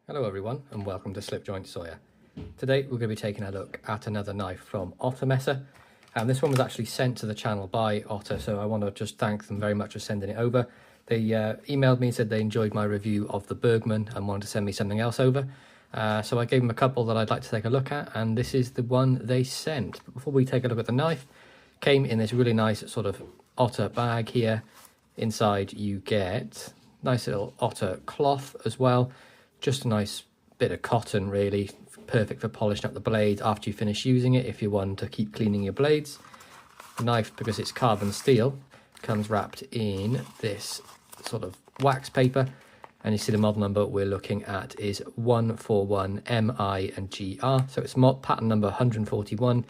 Hello everyone and welcome to Slipjoint Sawyer. Today we're going to be taking a look at another knife from Otter, and this one was actually sent to the channel by Otter, so I want to just thank them very much for sending it over. They emailed me and said they enjoyed my review of the Bergman and wanted to send me something else over. So I gave them a couple that I'd like to take a look at, and this is the one they sent. But before we take a look at the knife, came in this really nice sort of Otter bag here. Inside you get nice little Otter cloth as well. Just a nice bit of cotton, really perfect for polishing up the blade after you finish using it if you want to keep cleaning your blades. The knife, because it's carbon steel, comes wrapped in this sort of wax paper, and you see the model number we're looking at is 141 MI and GR, so it's pattern number 141.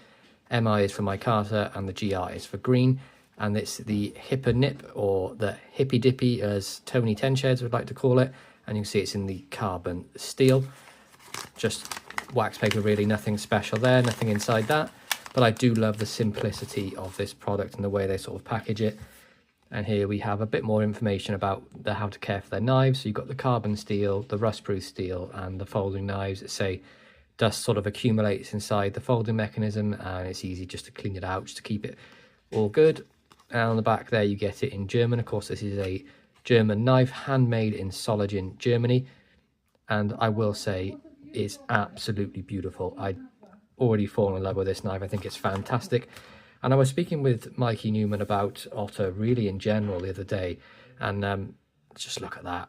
MI is for Micarta and the GR is for green, and it's the Hippekniep, or the Hippy Dippy as Tony Tensheds would like to call it. And you can see it's in the carbon steel, just wax paper, really nothing special there, nothing inside that. But I do love the simplicity of this product and the way they sort of package it. And here we have a bit more information about how to care for their knives. So you've got the carbon steel, the rust-proof steel, and the folding knives that say dust sort of accumulates inside the folding mechanism, and it's easy just to clean it out, just to keep it all good. And on the back there you get it in German. Of course, this is a German knife, handmade in Solingen, Germany, and I will say it's absolutely beautiful. I already fallen in love with this knife. I think it's fantastic. And I was speaking with Mikey Newman about Otter really in general the other day, and just look at that.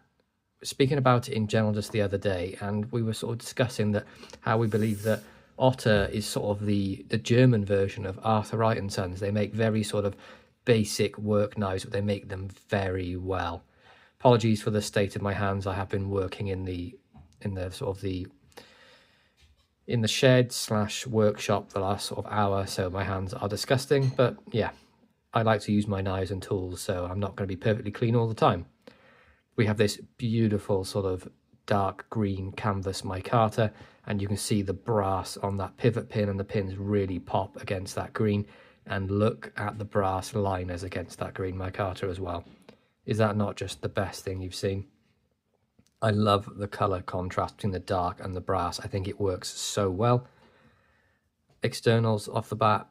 Speaking about it in general just the other day, and we were sort of discussing that how we believe that Otter is sort of the German version of Arthur Wright and Sons. They make very sort of basic work knives, but they make them very well. Apologies for the state of my hands. I have been working in the shed / workshop the last sort of hour, so my hands are disgusting. But yeah, I like to use my knives and tools, so I'm not going to be perfectly clean all the time. We have this beautiful sort of dark green canvas micarta, and you can see the brass on that pivot pin, and the pins really pop against that green. And look at the brass liners against that green micarta as well. Is that not just the best thing you've seen? I love the colour contrast between the dark and the brass. I think it works so well. Externals off the bat,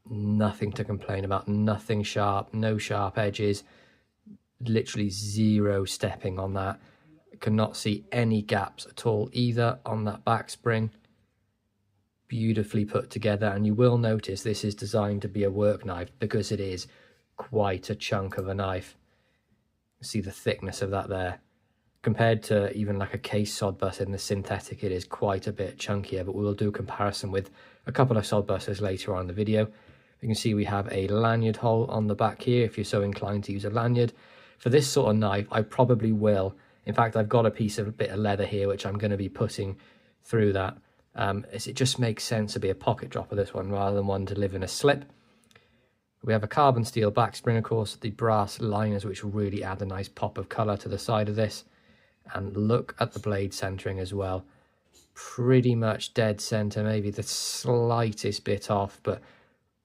nothing to complain about. Nothing sharp, no sharp edges. Literally zero stepping on that. Cannot see any gaps at all either on that back spring. Beautifully put together, and you will notice this is designed to be a work knife because it is quite a chunk of a knife. See the thickness of that there. Compared to even like a case Sod Buster in the synthetic, it is quite a bit chunkier, but we will do a comparison with a couple of Sod Busters later on in the video. You can see we have a lanyard hole on the back here if you're so inclined to use a lanyard. For this sort of knife, I probably will. In fact, I've got a bit of leather here which I'm going to be putting through that. It just makes sense to be a pocket dropper, this one, rather than one to live in a slip. We have a carbon steel back spring, of course, the brass liners, which really add a nice pop of colour to the side of this. And look at the blade centering as well. Pretty much dead centre, maybe the slightest bit off, but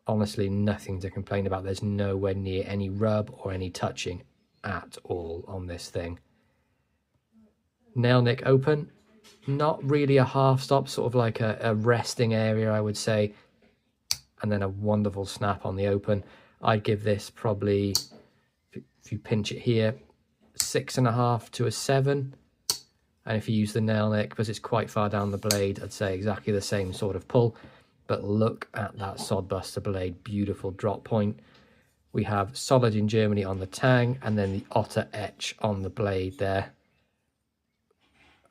honestly nothing to complain about. There's nowhere near any rub or any touching at all on this thing. Nail nick open. Not really a half stop, sort of like a resting area, I would say. And then a wonderful snap on the open. I'd give this probably, if you pinch it here, 6.5 to a 7. And if you use the nail nick, because it's quite far down the blade, I'd say exactly the same sort of pull. But look at that Sod Buster blade, beautiful drop point. We have solid in Germany on the tang, and then the Otter etch on the blade there.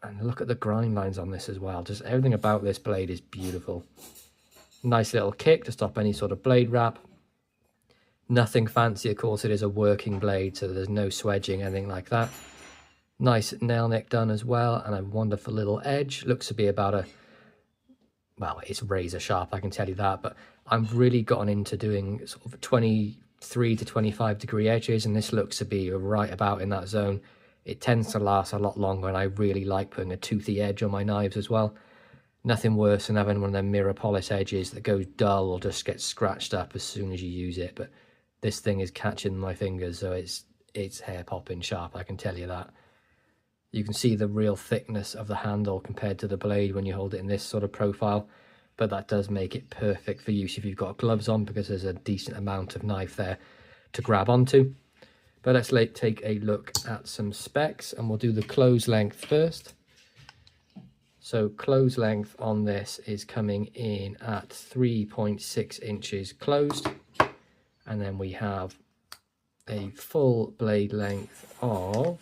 And look at the grind lines on this as well. Just everything about this blade is beautiful. Nice little kick to stop any sort of blade wrap. Nothing fancy, of course, it is a working blade, so there's no swedging, anything like that. Nice nail nick done as well, and a wonderful little edge. Looks to be about a, well, it's razor sharp, I can tell you that, but I've really gotten into doing sort of 23 to 25 degree edges, and this looks to be right about in that zone. It tends to last a lot longer, and I really like putting a toothy edge on my knives as well. Nothing worse than having one of them mirror polish edges that goes dull or just gets scratched up as soon as you use it. But this thing is catching my fingers, so it's hair popping sharp, I can tell you that. You can see the real thickness of the handle compared to the blade when you hold it in this sort of profile, but that does make it perfect for use if you've got gloves on, because there's a decent amount of knife there to grab onto. But let's take a look at some specs, and we'll do the close length first. So close length on this is coming in at 3.6 inches closed, and then we have a full blade length of,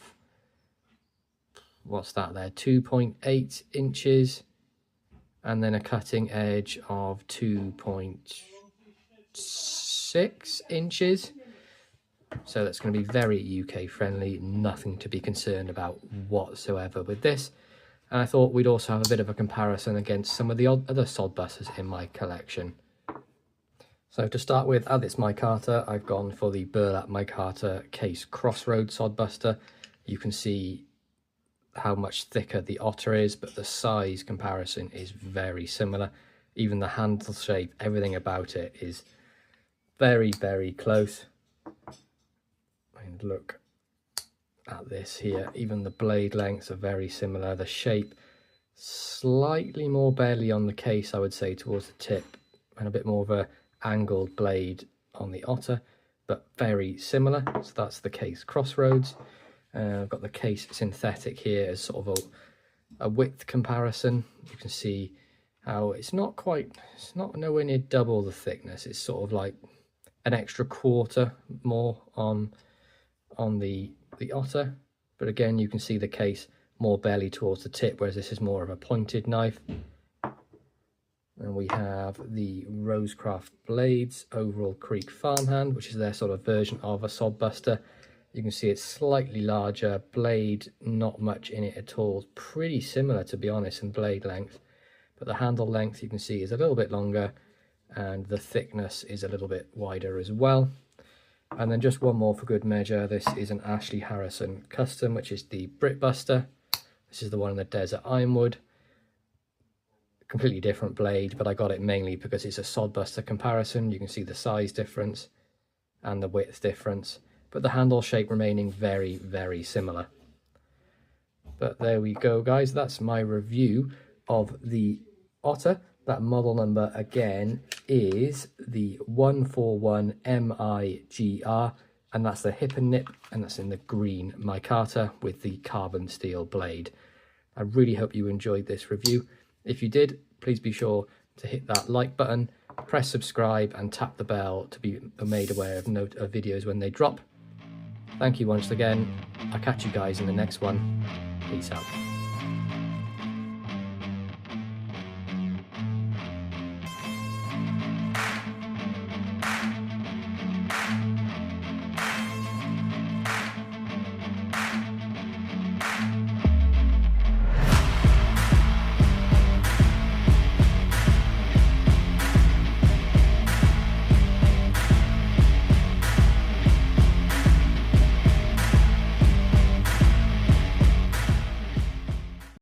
what's that there, 2.8 inches, and then a cutting edge of 2.6 inches. So that's going to be very UK friendly, nothing to be concerned about whatsoever with this. And I thought we'd also have a bit of a comparison against some of the other Sod Busters in my collection. So to start with, at this Micarta, I've gone for the Burlap Micarta Case Crossroad Sod Buster. You can see how much thicker the Otter is, but the size comparison is very similar. Even the handle shape, everything about it is very, very close. And look at this here, even the blade lengths are very similar. The shape, slightly more belly on the case, I would say, towards the tip, and a bit more of a angled blade on the Otter, but very similar. So that's the Case Crossroads. I've got the Case Synthetic here as sort of a width comparison. You can see how it's not nowhere near double the thickness. It's sort of like an extra quarter more on the Otter, but again you can see the case more belly towards the tip, whereas this is more of a pointed knife. And we have the Rosecraft Blades Overall Creek Farmhand, which is their sort of version of a Sod Buster. You can see it's slightly larger, blade not much in it at all, pretty similar to be honest in blade length, but the handle length you can see is a little bit longer, and the thickness is a little bit wider as well. And then just one more for good measure, this is an Ashley Harrison Custom, which is the Brit Buster. This is the one in the Desert Ironwood. Completely different blade, but I got it mainly because it's a Sod Buster comparison. You can see the size difference and the width difference, but the handle shape remaining very, very similar. But there we go, guys. That's my review of the Otter. That model number again is the 141 MIGR, and that's the Hippekniep, and that's in the green Micarta with the carbon steel blade. I really hope you enjoyed this review. If you did, please be sure to hit that like button, press subscribe, and tap the bell to be made aware of videos when they drop. Thank you once again. I'll catch you guys in the next one. Peace out.